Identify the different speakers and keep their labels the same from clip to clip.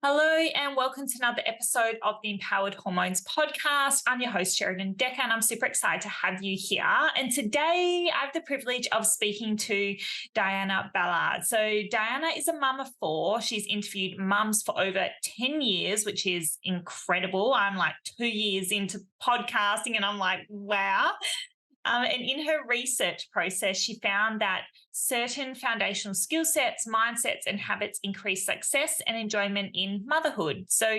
Speaker 1: Hello and welcome to another episode of the Empowered Hormones podcast. I'm your host, Sheridan Decker, and I'm super excited to have you here. And today I have the privilege of speaking to Diana Ballard. So Diana is a mum of four. She's interviewed mums for over 10 years, which is incredible. I'm like 2 years into podcasting and I'm like, wow. And in her research process, she found that certain foundational skill sets, mindsets, and habits increase success and enjoyment in motherhood. So,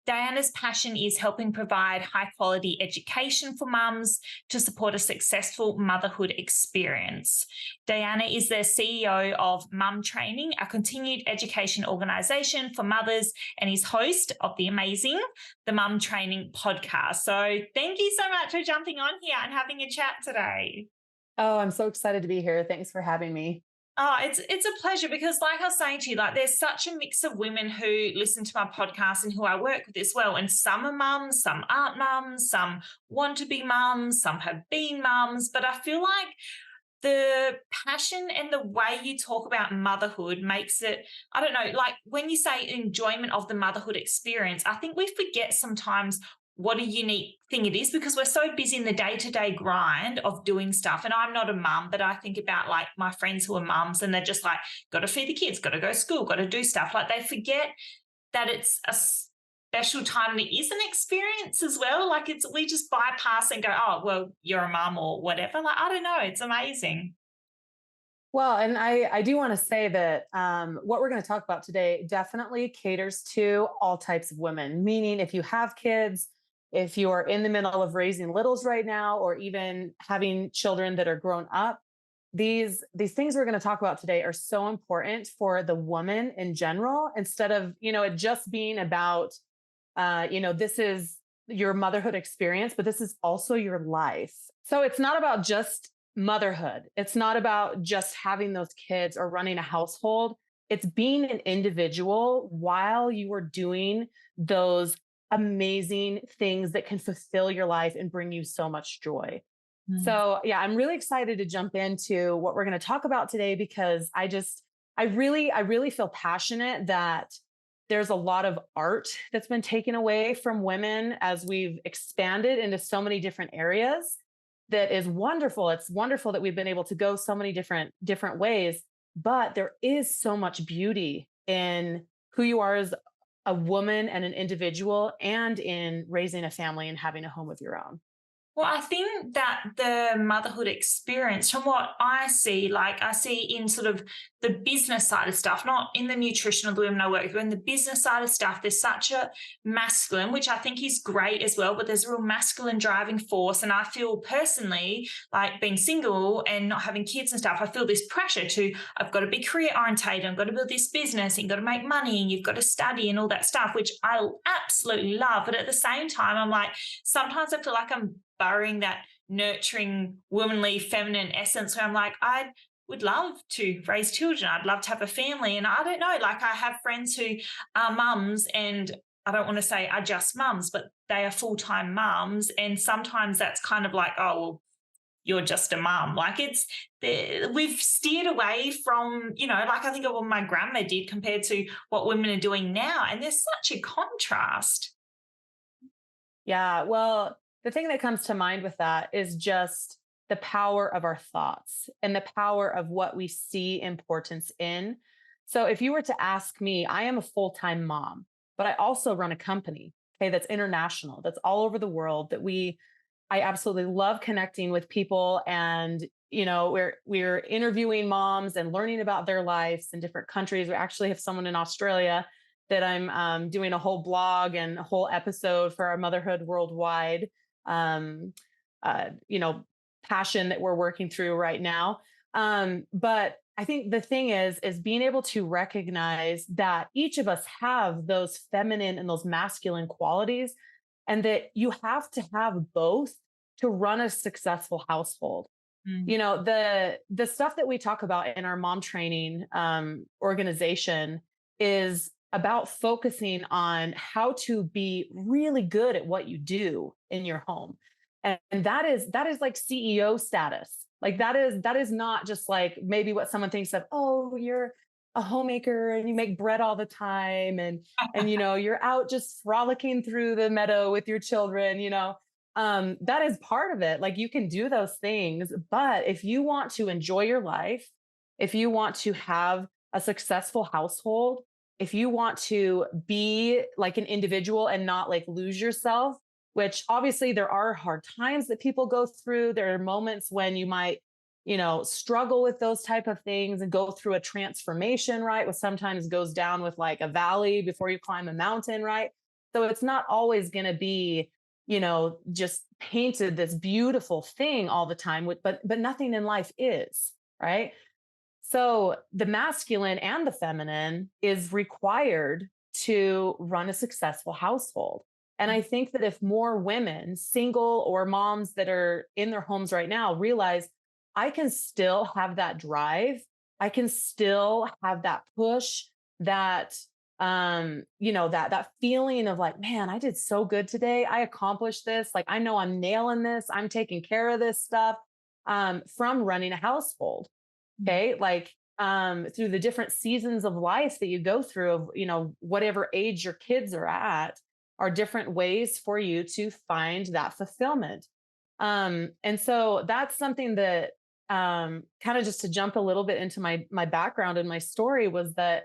Speaker 1: Diana's passion is helping provide high quality education for mums to support a successful motherhood experience. Diana is the CEO of Mum Training, a continued education organisation for mothers, and is host of the amazing The Mum Training podcast. So thank you so much for jumping on here and having a chat today.
Speaker 2: Oh, I'm so excited to be here. Thanks for having me.
Speaker 1: Oh, it's a pleasure because, like I was saying to you, like there's such a mix of women who listen to my podcast and who I work with as well. And some are mums, some aren't mums, some want to be mums, some have been mums. But I feel like the passion and the way you talk about motherhood makes it, I don't know, like when you say enjoyment of the motherhood experience, I think we forget sometimes what a unique thing it is because we're so busy in the day-to-day grind of doing stuff. And I'm not a mum, but I think about like my friends who are mums and they're just like, got to feed the kids, got to go to school, got to do stuff. Like they forget that it's a special time and it is an experience as well. Like it's we just bypass and go, oh, well, you're a mum or whatever. Like, I don't know. It's amazing.
Speaker 2: Well, and I do want to say that what we're going to talk about today definitely caters to all types of women, meaning if you have kids, if you are in the middle of raising littles right now, or even having children that are grown up, these things we're going to talk about today are so important for the woman in general, instead of, it just being about, this is your motherhood experience, but this is also your life. So it's not about just motherhood. It's not about just having those kids or running a household. It's being an individual while you are doing those amazing things that can fulfill your life and bring you so much joy.
Speaker 1: Mm.
Speaker 2: So, yeah, I'm really excited to jump into what we're going to talk about today because I really feel passionate that there's a lot of art that's been taken away from women as we've expanded into so many different areas. That is wonderful. It's wonderful that we've been able to go so many different ways, but there is so much beauty in who you are as a woman and an individual and in raising a family and having a home of your own.
Speaker 1: Well, I think that the motherhood experience, from what I see, like I see in sort of the business side of stuff, not in the nutrition of the women I work with, but in the business side of stuff, there's such a masculine, which I think is great as well, but there's a real masculine driving force. And I feel personally, like being single and not having kids and stuff, I feel this pressure to, I've got to be career orientated, I've got to build this business, and you've got to make money, and you've got to study and all that stuff, which I absolutely love. But at the same time, I'm like, sometimes I feel like I'm borrowing that nurturing, womanly, feminine essence where I'm like, I would love to raise children. I'd love to have a family. And I don't know, like I have friends who are mums and I don't want to say are just mums, but they are full-time mums. And sometimes that's kind of like, oh, well, you're just a mum. Like we've steered away from, like I think of what my grandma did compared to what women are doing now. And there's such a contrast.
Speaker 2: Yeah, well, the thing that comes to mind with that is just the power of our thoughts and the power of what we see importance in. So if you were to ask me, I am a full-time mom, but I also run a company, okay, that's international, that's all over the world, I absolutely love connecting with people and we're interviewing moms and learning about their lives in different countries. We actually have someone in Australia that I'm doing a whole blog and a whole episode for our Motherhood Worldwide um, uh, you know, passion that we're working through right now. But I think the thing is being able to recognize that each of us have those feminine and those masculine qualities, and that you have to have both to run a successful household.
Speaker 1: Mm.
Speaker 2: The stuff that we talk about in our mom training organization is about focusing on how to be really good at what you do in your home. And that is like CEO status. Like that is not just like maybe what someone thinks of, oh, you're a homemaker and you make bread all the time, and you're out just frolicking through the meadow with your children, that is part of it. Like, you can do those things, but if you want to enjoy your life, if you want to have a successful household, if you want to be like an individual and not like lose yourself, which obviously there are hard times that people go through. There are moments when you might, struggle with those type of things and go through a transformation, right? What sometimes goes down with like a valley before you climb a mountain, right? So it's not always going to be, just painted this beautiful thing all the time with, but nothing in life is, right? So the masculine and the feminine is required to run a successful household. And I think that if more women, single or moms that are in their homes right now, realize I can still have that drive, I can still have that push, that that feeling of like, man, I did so good today. I accomplished this. Like, I know I'm nailing this. I'm taking care of this stuff, from running a household. Okay. Like, through the different seasons of life that you go through, of, whatever age your kids are different ways for you to find that fulfillment. And so that's something that, kind of just to jump a little bit into my background and my story, was that,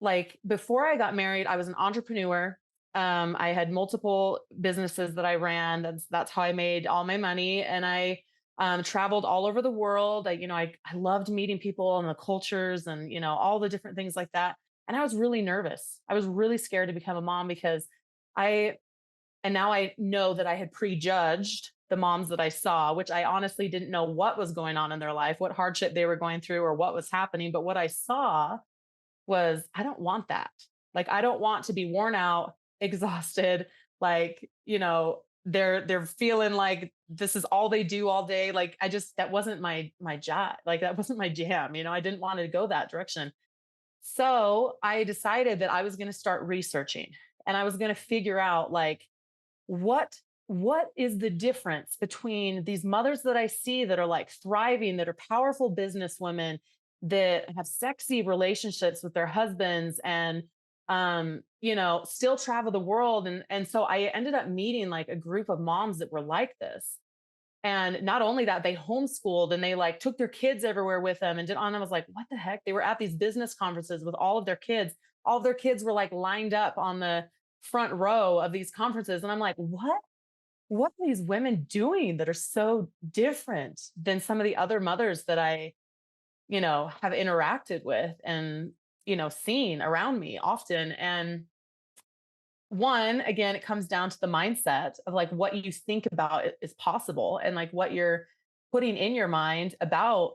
Speaker 2: like, before I got married, I was an entrepreneur. I had multiple businesses that I ran. That's how I made all my money. And I traveled all over the world. I loved meeting people and the cultures and, all the different things like that. And I was really nervous. I was really scared to become a mom because I, and now I know that I had prejudged the moms that I saw, which I honestly didn't know what was going on in their life, what hardship they were going through or what was happening. But what I saw was, I don't want that. Like, I don't want to be worn out, exhausted, like, they're feeling like this is all they do all day. Like, that wasn't my job. Like, that wasn't my jam. I didn't want to go that direction. So I decided that I was going to start researching, and I was going to figure out, like, what what is the difference between these mothers that I see that are like thriving, that are powerful businesswomen, that have sexy relationships with their husbands, and still travel the world. And so I ended up meeting like a group of moms that were like this. And not only that, they homeschooled and they like took their kids everywhere with them and did on. I was like, what the heck? They were at these business conferences with all of their kids. All of their kids were like lined up on the front row of these conferences. And I'm like, what are these women doing that are so different than some of the other mothers that I, have interacted with and, seen around me often? And one, again, it comes down to the mindset of like what you think about is possible, and like what you're putting in your mind about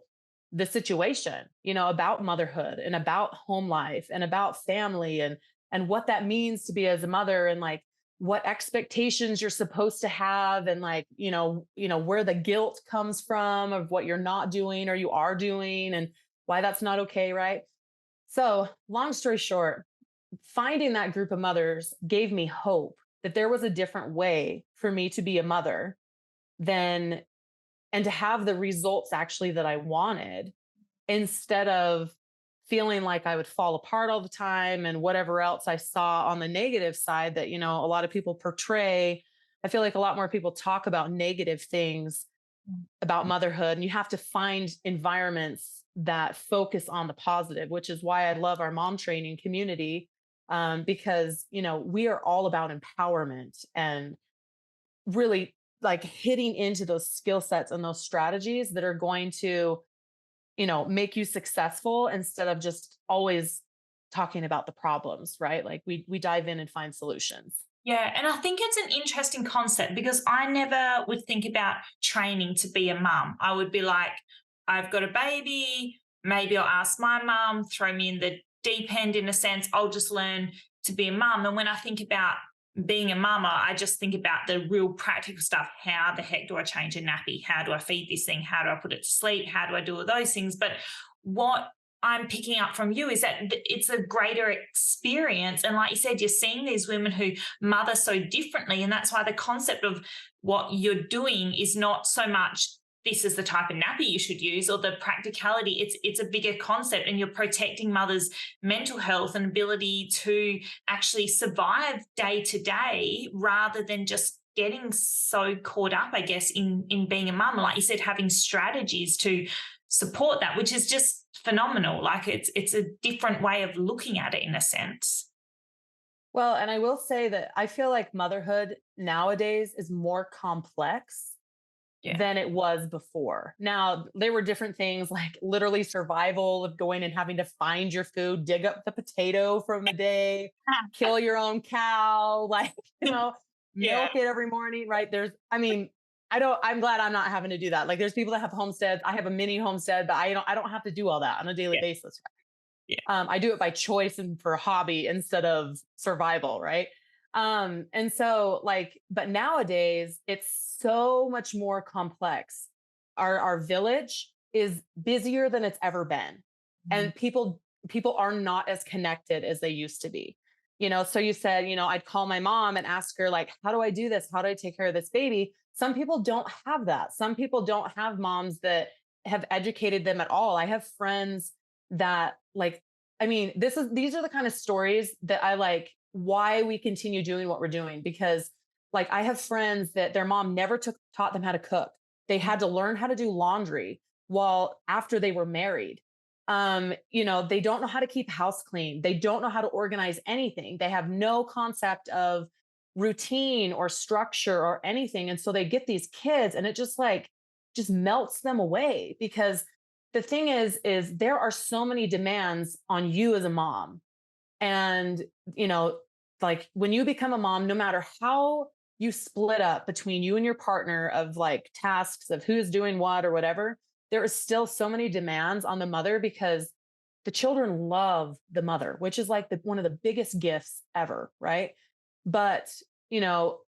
Speaker 2: the situation, about motherhood and about home life and about family, and what that means to be as a mother, and like what expectations you're supposed to have, and like, where the guilt comes from of what you're not doing or you are doing, and why that's not okay, right? So, long story short, finding that group of mothers gave me hope that there was a different way for me to be a mother than, and to have the results actually that I wanted, instead of feeling like I would fall apart all the time and whatever else I saw on the negative side that, a lot of people portray. I feel like a lot more people talk about negative things about motherhood, and you have to find environments that focus on the positive, which is why I love our mom training community, because we are all about empowerment and really like hitting into those skill sets and those strategies that are going to make you successful, instead of just always talking about the problems, right? Like, we dive in and find solutions.
Speaker 1: Yeah, and I think it's an interesting concept because I never would think about training to be a mum. I would be like, I've got a baby, maybe I'll ask my mum, throw me in the deep end in a sense, I'll just learn to be a mum. And when I think about being a mama, I just think about the real practical stuff. How the heck do I change a nappy? How do I feed this thing? How do I put it to sleep? How do I do all those things? But what I'm picking up from you is that it's a greater experience. And like you said, you're seeing these women who mother so differently. And that's why the concept of what you're doing is not so much this is the type of nappy you should use, or the practicality. It's a bigger concept, and you're protecting mothers' mental health and ability to actually survive day to day, rather than just getting so caught up, I guess, in being a mum. Like you said, having strategies to support that, which is just phenomenal. Like it's a different way of looking at it in a sense.
Speaker 2: Well, and I will say that I feel like motherhood nowadays is more complex
Speaker 1: Yeah.
Speaker 2: than it was before. Now, there were different things like literally survival of going and having to find your food, dig up the potato from the day, kill your own cow, like,
Speaker 1: Yeah.
Speaker 2: milk it every morning, right? I mean, I'm glad I'm not having to do that. Like there's people that have homesteads. I have a mini homestead, but I don't have to do all that on a daily
Speaker 1: Yeah.
Speaker 2: basis.
Speaker 1: Yeah.
Speaker 2: I do it by choice and for a hobby instead of survival, right? And so like, but nowadays it's so much more complex. Our village is busier than it's ever been.
Speaker 1: Mhm.
Speaker 2: And people are not as connected as they used to be. So you said, I'd call my mom and ask her, like, how do I do this? How do I take care of this baby? Some people don't have that. Some people don't have moms that have educated them at all. I have friends that like, I mean, these are the kind of stories that I like why we continue doing what we're doing, because like I have friends that their mom never taught them how to cook. They had to learn how to do laundry while after they were married. They don't know how to keep house clean. They don't know how to organize anything. They have no concept of routine or structure or anything. And so they get these kids and it just melts them away, because the thing is there are so many demands on you as a mom. And, you know, like when you become a mom, no matter how you split up between you and your partner of like tasks of who's doing what or whatever, there is still so many demands on the mother, because the children love the mother, which is like one of the biggest gifts ever, right? But, you know,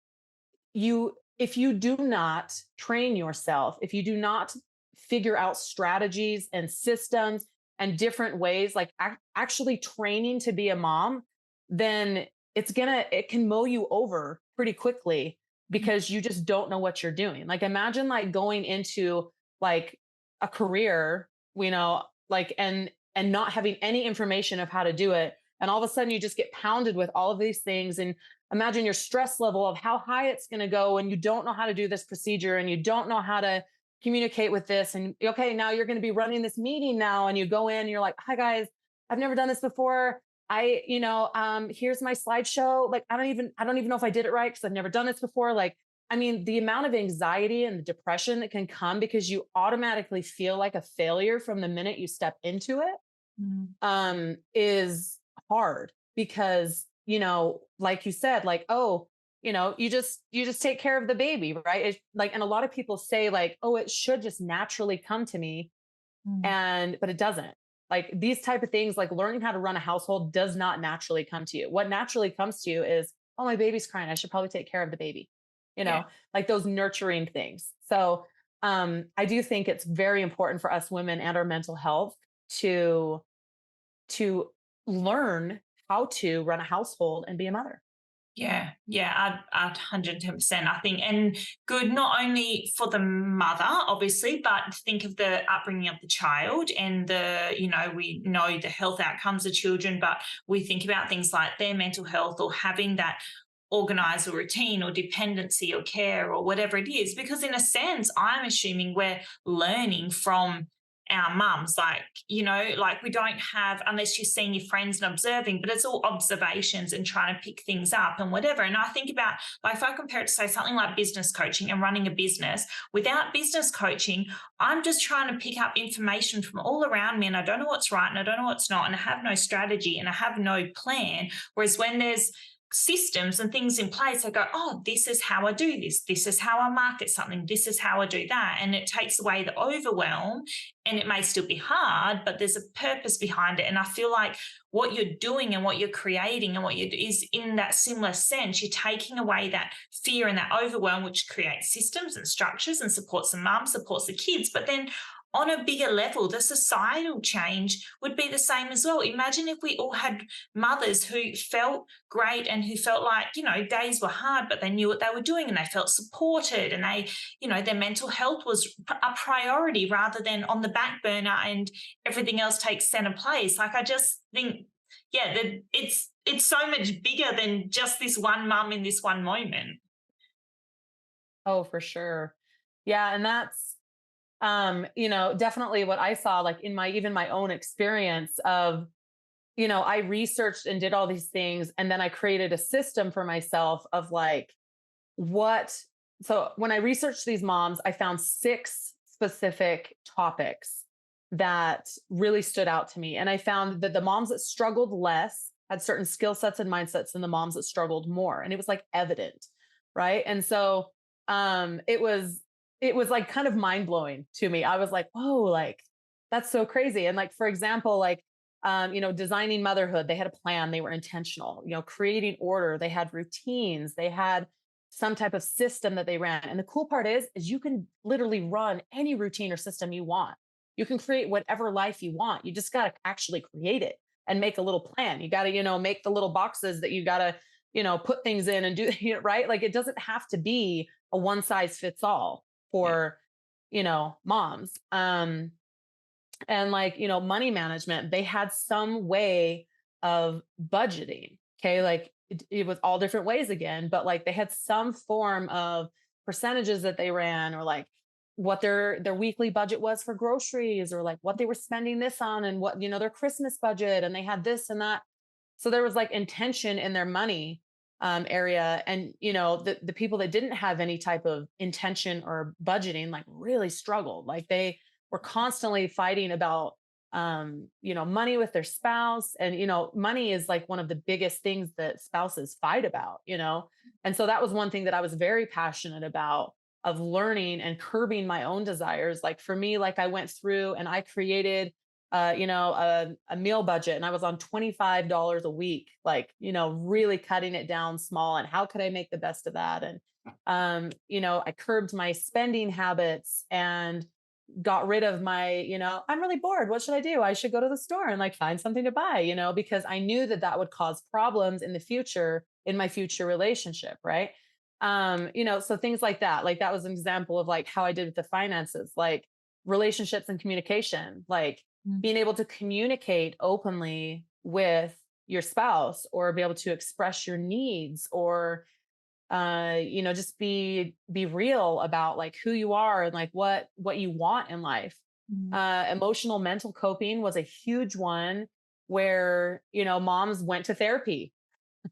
Speaker 2: if you do not train yourself, if you do not figure out strategies and systems and different ways, like actually training to be a mom, then it can mow you over pretty quickly, because you just don't know what you're doing. Like imagine like going into like a career, like and not having any information of how to do it, and all of a sudden you just get pounded with all of these things. And imagine your stress level of how high it's going to go, and you don't know how to do this procedure, and you don't know how to communicate with this. And okay, now you're going to be running this meeting now, and you go in and you're like, hi guys, I've never done this before. Here's my slideshow. Like I don't even know if I did it right because I've never done this before. Like, I mean, the amount of anxiety and the depression that can come because you automatically feel like a failure from the minute you step into it,
Speaker 1: Mhm.
Speaker 2: is hard, because, like you said, like, oh, you just take care of the baby, right? It's like, and a lot of people say like, oh, it should just naturally come to me.
Speaker 1: Mm.
Speaker 2: But it doesn't. Like these type of things, like learning how to run a household does not naturally come to you. What naturally comes to you is, oh, my baby's crying, I should probably take care of the baby,
Speaker 1: Yeah.
Speaker 2: like those nurturing things. So I do think it's very important for us women and our mental health to to learn how to run a household and be a mother.
Speaker 1: Yeah, yeah, I'd 110%. I think, and good not only for the mother, obviously, but think of the upbringing of the child and we know the health outcomes of children, but we think about things like their mental health or having that organized or routine or dependency or care or whatever it is. Because in a sense, I'm assuming we're learning from our mums, like we don't have, unless you're seeing your friends and observing, but it's all observations and trying to pick things up and whatever. And I think about, like, if I compare it to say something like business coaching and running a business, without business coaching, I'm just trying to pick up information from all around me, and I don't know what's right and I don't know what's not, and I have no strategy and I have no plan. Whereas when there's systems and things in place, I go, oh, this is how I do this. This is how I market something. This is how I do that. And it takes away the overwhelm, and it may still be hard, but there's a purpose behind it. And I feel like what you're doing and what you're creating and what you do is in that similar sense. You're taking away that fear and that overwhelm, which creates systems and structures and supports the mum, supports the kids. But then on a bigger level, the societal change would be the same as well. Imagine if we all had mothers who felt great and who felt like, days were hard, but they knew what they were doing and they felt supported, and their mental health was a priority rather than on the back burner and everything else takes center place. Like, I just think, yeah, that it's so much bigger than just this one mum in this one moment.
Speaker 2: Oh, for sure. Yeah, and that's definitely what I saw, like in my even my own experience of, I researched and did all these things, and then I created a system for myself of like what so when I researched these moms, I found six specific topics that really stood out to me. And I found that the moms that struggled less had certain skill sets and mindsets than the moms that struggled more. And it was like evident. Right. And so it was like kind of mind blowing to me. I was like, whoa, like that's so crazy. And like, for example, like designing motherhood, they had a plan, they were intentional, creating order, they had routines, they had some type of system that they ran. And the cool part is you can literally run any routine or system you want. You can create whatever life you want. You just got to actually create it and make a little plan. You got to, make the little boxes that you got to, put things in and do, right? Like it doesn't have to be a one size fits all
Speaker 1: Yeah.
Speaker 2: for, moms. And like, money management, they had some way of budgeting. Okay. Like it was all different ways again, but like they had some form of percentages that they ran, or like what their weekly budget was for groceries, or like what they were spending this on, and what, their Christmas budget, and they had this and that. So there was like intention in their money area. And, the people that didn't have any type of intention or budgeting, like really struggled. Like they were constantly fighting about, money with their spouse. And, money is like one of the biggest things that spouses fight about. And so that was one thing that I was very passionate about, of learning and curbing my own desires. Like for me, like I went through and I created a meal budget, and I was on $25 a week, like, really cutting it down small, and how could I make the best of that? And, I curbed my spending habits and got rid of my, I'm really bored. What should I do? I should go to the store and like find something to buy, because I knew that that would cause problems in the future in my future relationship. Right. So things like that was an example of like how I did with the finances, like relationships and communication, like
Speaker 1: Mm.
Speaker 2: being able to communicate openly with your spouse, or be able to express your needs, or just be real about like who you are and like what you want in life.
Speaker 1: Mm.
Speaker 2: Emotional mental coping was a huge one, where moms went to therapy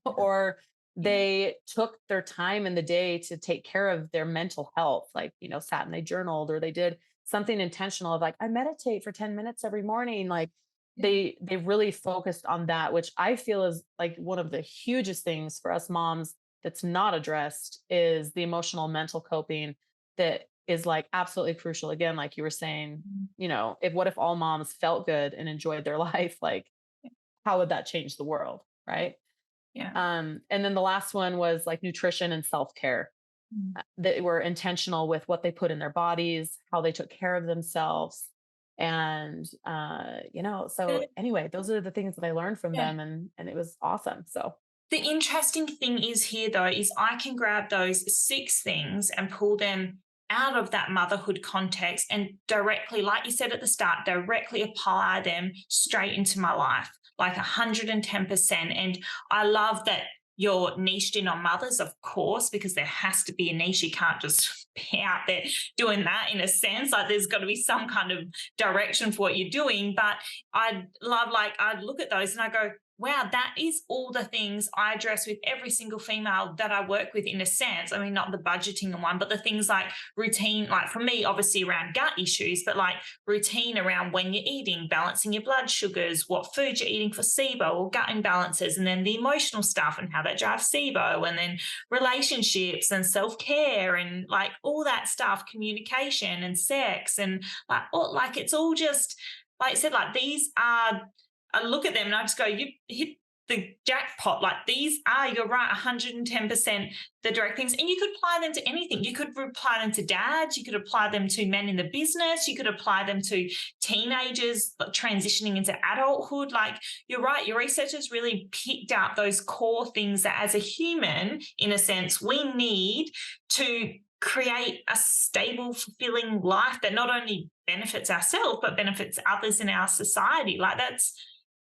Speaker 2: or
Speaker 1: Yeah.
Speaker 2: they took their time in the day to take care of their mental health, like sat and they journaled, or they did something intentional of like, I meditate for 10 minutes every morning. Like
Speaker 1: Yeah.
Speaker 2: they really focused on that, which I feel is like one of the hugest things for us moms that's not addressed, is the emotional mental coping, that is like absolutely crucial. Again, like you were saying,
Speaker 1: Mm.
Speaker 2: if what if all moms felt good and enjoyed their life, like how would that change the world, right?
Speaker 1: Yeah.
Speaker 2: And then the last one was like nutrition and self-care,
Speaker 1: Mm.
Speaker 2: that were intentional with what they put in their bodies, how they took care of themselves. And so
Speaker 1: The
Speaker 2: anyway, those are the things that I learned from
Speaker 1: yeah.
Speaker 2: them, and it was awesome. So
Speaker 1: The interesting thing is here, though, is I can grab those six things and pull them out of that motherhood context and directly, like you said at the start, directly apply them straight into my life, like 110%. And I love that you're niched in on mothers, of course, because there has to be a niche. You can't just be out there doing that in a sense. Like there's got to be some kind of direction for what you're doing. But I love, like, I look at those and I go, wow, that is all the things I address with every single female that I work with in a sense. I mean, not the budgeting and one, but the things like routine, like for me, obviously around gut issues, but like routine around when you're eating, balancing your blood sugars, what food you're eating for SIBO or gut imbalances, and then the emotional stuff and how that drives SIBO, and then relationships and self-care and like all that stuff, communication and sex, and like it's all just, like I said, like these are, I look at them and I just go, you hit the jackpot. Like these are, you're right, 110% the direct things. And you could apply them to anything. You could apply them to dads, you could apply them to men in the business, you could apply them to teenagers transitioning into adulthood. Like you're right, your research has really picked out those core things that as a human, in a sense, we need to create a stable, fulfilling life that not only benefits ourselves, but benefits others in our society. Like that's,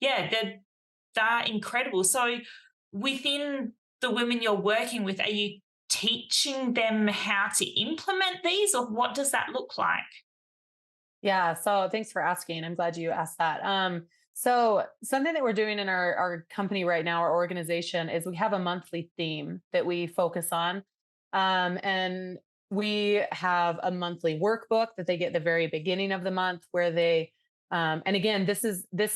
Speaker 1: yeah, they're incredible. So within the women you're working with, are you teaching them how to implement these, or what does that look like?
Speaker 2: Yeah. So thanks for asking. I'm glad you asked that. So something that we're doing in our company right now, our organization, is we have a monthly theme that we focus on. And we have a monthly workbook that they get at the very beginning of the month where they and again, this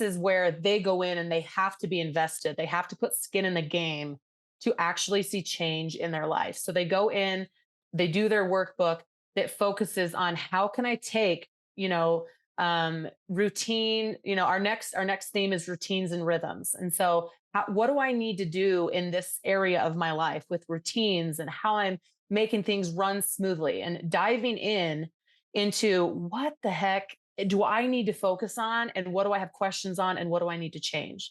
Speaker 2: is where they go in and they have to be invested. They have to put skin in the game to actually see change in their life. So they go in, they do their workbook that focuses on how can I take, you know, routine, our next theme is routines and rhythms. And so what do I need to do in this area of my life with routines and how I'm making things run smoothly, and diving into what the heck do I need to focus on, and what do I have questions on, and what do I need to change.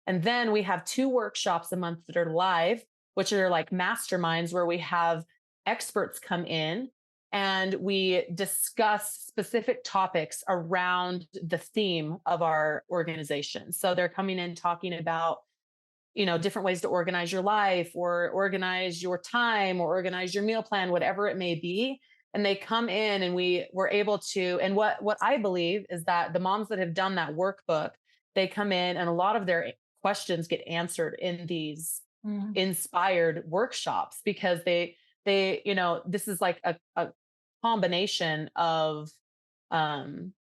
Speaker 2: And then we have 2 workshops a month that are live, which are like masterminds where we have experts come in and we discuss specific topics around the theme of our organization. So they're coming in talking about, different ways to organize your life or organize your time or organize your meal plan, whatever it may be. And they come in and we were able to, and what I believe is that the moms that have done that workbook, they come in and a lot of their questions get answered in these
Speaker 1: Mm.
Speaker 2: inspired workshops, because this is like a combination of um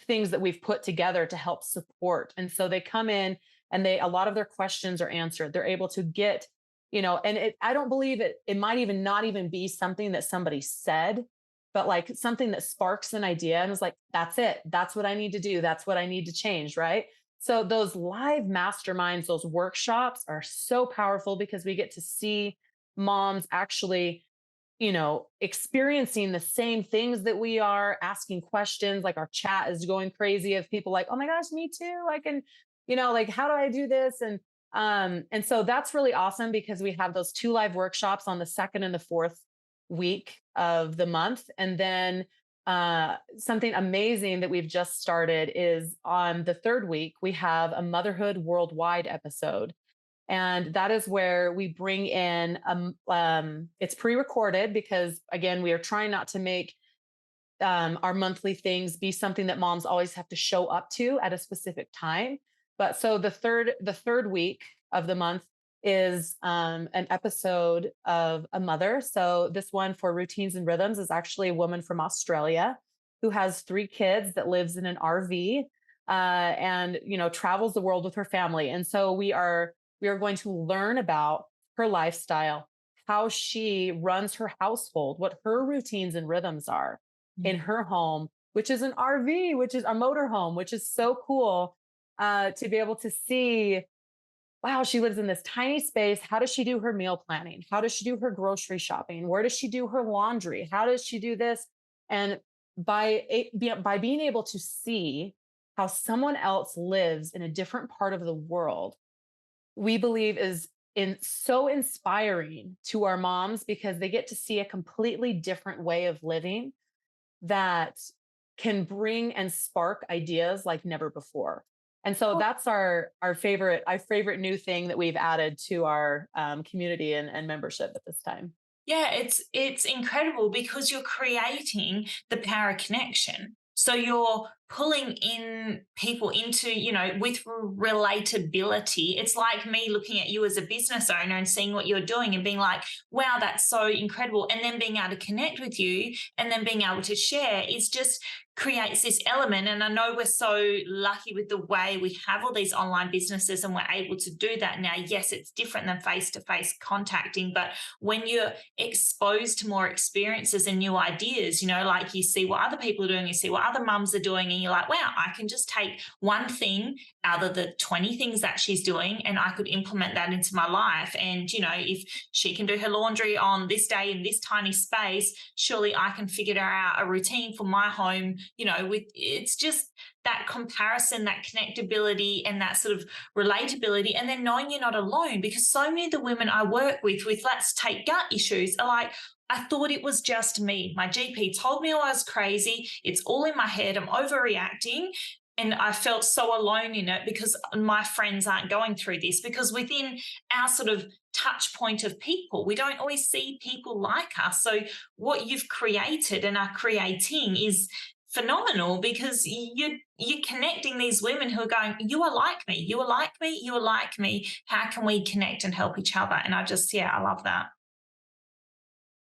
Speaker 2: things that we've put together to help support. And so they come in and a lot of their questions are answered. They're able to get, and I don't believe it might even not even be something that somebody said, but like something that sparks an idea and is like, that's it. That's what I need to do. That's what I need to change. Right. So those live masterminds, those workshops are so powerful because we get to see moms actually, experiencing the same things that we are, asking questions. Like our chat is going crazy of people like, oh my gosh, me too. I can, like, how do I do this? And so that's really awesome because we have those 2 live workshops on the second and the fourth week of the month. And then something amazing that we've just started is on the third week, we have a Motherhood Worldwide episode. And that is where we bring in, it's pre-recorded because again, we are trying not to make our monthly things be something that moms always have to show up to at a specific time. But so the third week of the month is an episode of a mother. So this one for routines and rhythms is actually a woman from Australia who has 3 kids that lives in an RV and travels the world with her family. And so we are going to learn about her lifestyle, how she runs her household, what her routines and rhythms are in her home, which is an RV, which is a motorhome, which is so cool to be able to see. Wow, she lives in this tiny space. How does she do her meal planning? How does she do her grocery shopping? Where does she do her laundry? How does she do this? And by being able to see how someone else lives in a different part of the world, we believe is so inspiring to our moms because they get to see a completely different way of living that can bring and spark ideas like never before. And so that's our favorite new thing that we've added to our community and membership at this time.
Speaker 1: Yeah, it's incredible because you're creating the power of connection. So you're pulling in people into, with relatability. It's like me looking at you as a business owner and seeing what you're doing and being like, wow, that's so incredible. And then being able to connect with you and then being able to share is just creates this element. And I know we're so lucky with the way we have all these online businesses and we're able to do that now. Yes, it's different than face-to-face contacting, but when you're exposed to more experiences and new ideas, like you see what other people are doing, you see what other mums are doing, and you're like, wow, I can just take one thing out of the 20 things that she's doing and I could implement that into my life. And, if she can do her laundry on this day in this tiny space, surely I can figure out a routine for my home, with it's just that comparison, that connectability, and that sort of relatability. And then knowing you're not alone, because so many of the women I work with, let's take gut issues, are like, I thought it was just me. My GP told me I was crazy. It's all in my head. I'm overreacting. And I felt so alone in it because my friends aren't going through this. Because within our sort of touch point of people, we don't always see people like us. So, what you've created and are creating is phenomenal, because you're connecting these women who are going, you are like me, you are like me, you are like me. How can we connect and help each other? And yeah, I love that.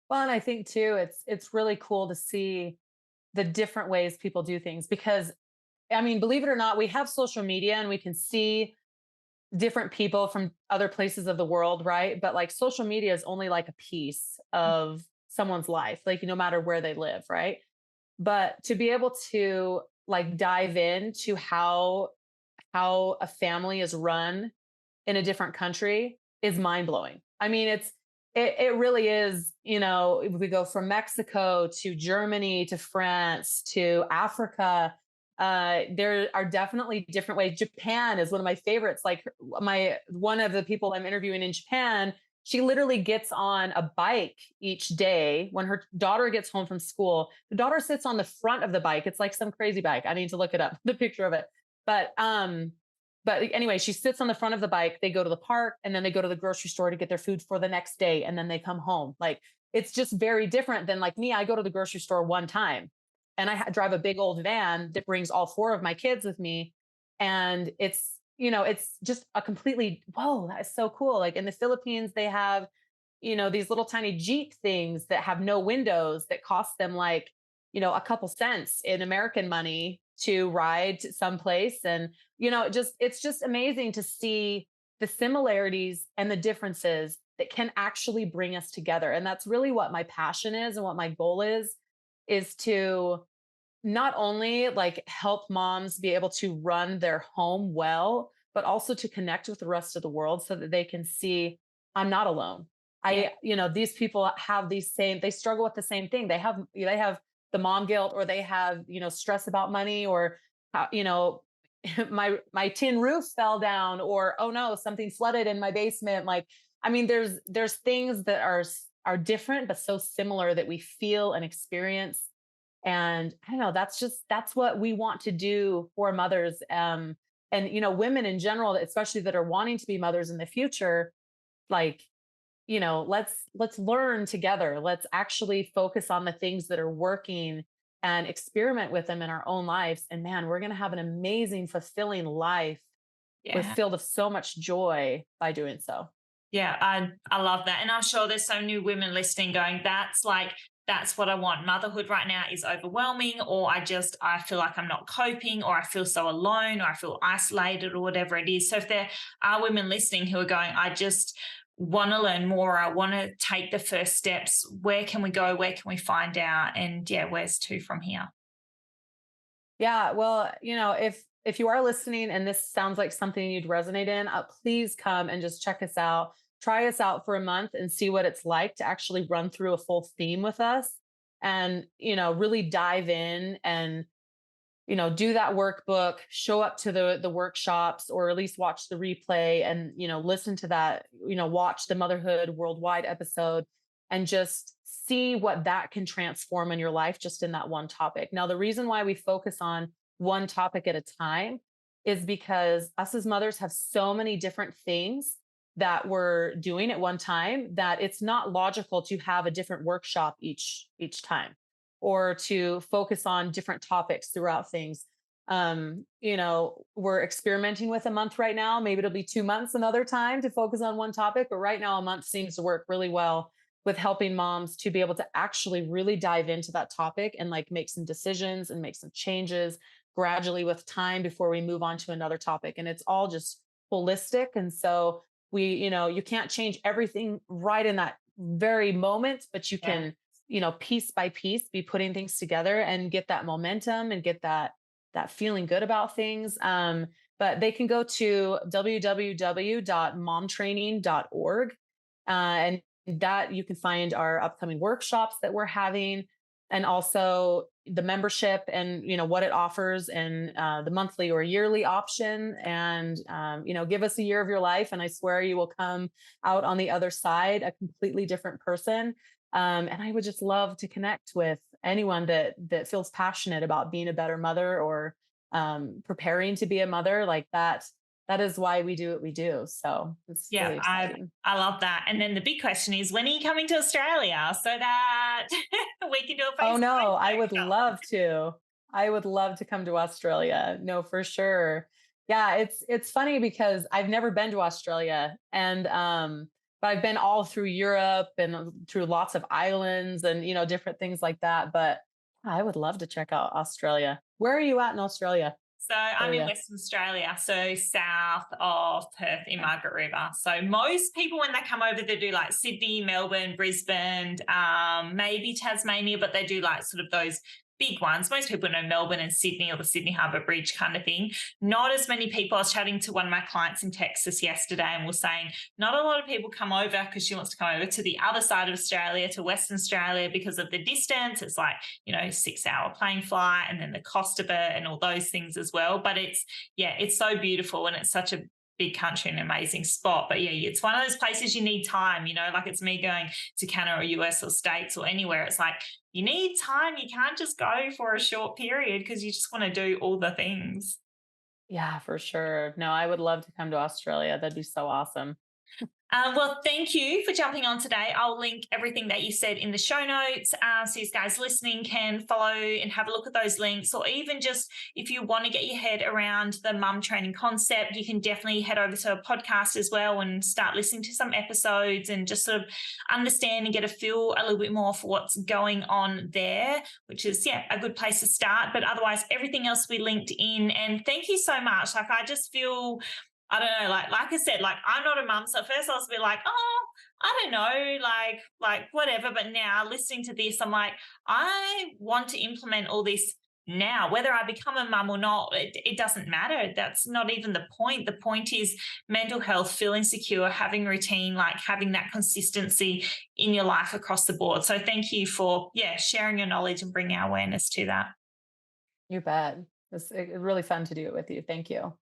Speaker 2: Well, and I think too, it's really cool to see the different ways people do things because I mean, believe it or not, we have social media and we can see different people from other places of the world, right? But like social media is only like a piece of someone's life, like no matter where they live, right? But to be able to like dive into how a family is run in a different country is mind blowing. I mean, it really is, if we go from Mexico to Germany to France to Africa, there are definitely different ways. Japan is one of my favorites. Like my one of the people I'm interviewing in Japan, she literally gets on a bike each day when her daughter gets home from school. The daughter sits on the front of the bike. It's like some crazy bike. I need to look it up, the picture of it. But but anyway, she sits on the front of the bike. They go to the park and then they go to the grocery store to get their food for the next day. And then they come home. Like it's just very different than like me. I go to the grocery store one time and drive a big old van that brings all four of my kids with me. And it's just a completely, whoa, that is so cool. Like in the Philippines, they have, these little tiny Jeep things that have no windows that cost them like, a couple cents in American money to ride to someplace. And, it's just amazing to see the similarities and the differences that can actually bring us together. And that's really what my passion is and what my goal is to not only like help moms be able to run their home well, but also to connect with the rest of the world so that they can see I'm not alone.
Speaker 1: Yeah.
Speaker 2: These people have they struggle with the same thing. They have the mom guilt or they have, stress about money or, my tin roof fell down or, oh no, something flooded in my basement. Like, I mean, there's things that are different, but so similar that we feel and experience. And I don't know, that's what we want to do for mothers. And women in general, especially that are wanting to be mothers in the future, like, let's learn together. Let's actually focus on the things that are working and experiment with them in our own lives. And man, we're going to have an amazing, fulfilling life with
Speaker 1: Yeah.
Speaker 2: filled with so much joy by doing so.
Speaker 1: Yeah, I love that. And I'm sure there's so many women listening going, that's what I want. Motherhood right now is overwhelming, or I feel like I'm not coping, or I feel so alone, or I feel isolated, or whatever it is. So if there are women listening who are going, I just want to learn more, I want to take the first steps, where can we go? Where can we find out? And yeah, where's to from here?
Speaker 2: Yeah, well, if you are listening and this sounds like something you'd resonate in, please come and just check us out. Try us out for a month and see what it's like to actually run through a full theme with us and, really dive in and, do that workbook, show up to the workshops or at least watch the replay and, listen to that, watch the Motherhood Worldwide episode and just see what that can transform in your life just in that one topic. Now, the reason why we focus on one topic at a time is because us as mothers have so many different things that we're doing at one time that it's not logical to have a different workshop each time or to focus on different topics throughout things. We're experimenting with a month right now. Maybe it'll be 2 months another time to focus on one topic, but right now a month seems to work really well with helping moms to be able to actually really dive into that topic and like make some decisions and make some changes gradually with time before we move on to another topic. And it's all just holistic. And so you can't change everything right in that very moment, but you
Speaker 1: Yeah.
Speaker 2: can, piece by piece be putting things together and get that momentum and get that, that feeling good about things. But they can go to www.momtraining.org, and that you can find our upcoming workshops that we're having, and also the membership and what it offers, and the monthly or yearly option. And give us a year of your life, and I swear you will come out on the other side a completely different person. And I would just love to connect with anyone that feels passionate about being a better mother, or preparing to be a mother. Like that is why we do what we do. So it's
Speaker 1: Yeah,
Speaker 2: really
Speaker 1: I
Speaker 2: exciting.
Speaker 1: I love that. And then the big question is, when are you coming to Australia so that we can do a
Speaker 2: Oh no,
Speaker 1: face-to-face
Speaker 2: I would
Speaker 1: workshop?
Speaker 2: love to. I would love to come to Australia. No, for sure. Yeah, it's funny because I've never been to Australia, and but I've been all through Europe and through lots of islands, and different things like that. But I would love to check out Australia. Where are you at in Australia?
Speaker 1: So I'm in
Speaker 2: Area.
Speaker 1: Western Australia, so south of Perth in
Speaker 2: Okay.
Speaker 1: Margaret River. So most people, when they come over, they do like Sydney, Melbourne, Brisbane, maybe Tasmania, but they do like sort of those big ones. Most people know Melbourne and Sydney, or the Sydney Harbour Bridge kind of thing. Not as many people. I was chatting to one of my clients in Texas yesterday, and was saying not a lot of people come over, because she wants to come over to the other side of Australia, to Western Australia, because of the distance. It's like 6 hour plane flight, and then the cost of it and all those things as well. But yeah, it's so beautiful, and it's such a big country and an amazing spot. But yeah, it's one of those places you need time, like it's me going to Canada or US or States or anywhere. It's like you need time. You can't just go for a short period, because you just want to do all the things.
Speaker 2: Yeah, for sure. No, I would love to come to Australia. That'd be so awesome.
Speaker 1: Well, thank you for jumping on today. I'll link everything that you said in the show notes, so you guys listening can follow and have a look at those links. Or even just if you want to get your head around the mum training concept, you can definitely head over to a podcast as well and start listening to some episodes, and just sort of understand and get a feel a little bit more for what's going on there, which is, yeah, a good place to start. But otherwise, everything else we linked in. And thank you so much. Like, I just feel, I don't know, like I said, like I'm not a mum. So at first I was a bit like, oh, I don't know, like whatever. But now listening to this, I'm like, I want to implement all this now. Whether I become a mum or not, it doesn't matter. That's not even the point. The point is mental health, feeling secure, having routine, like having that consistency in your life across the board. So thank you for, yeah, sharing your knowledge and bringing awareness to that.
Speaker 2: You bet. It's really fun to do it with you. Thank you.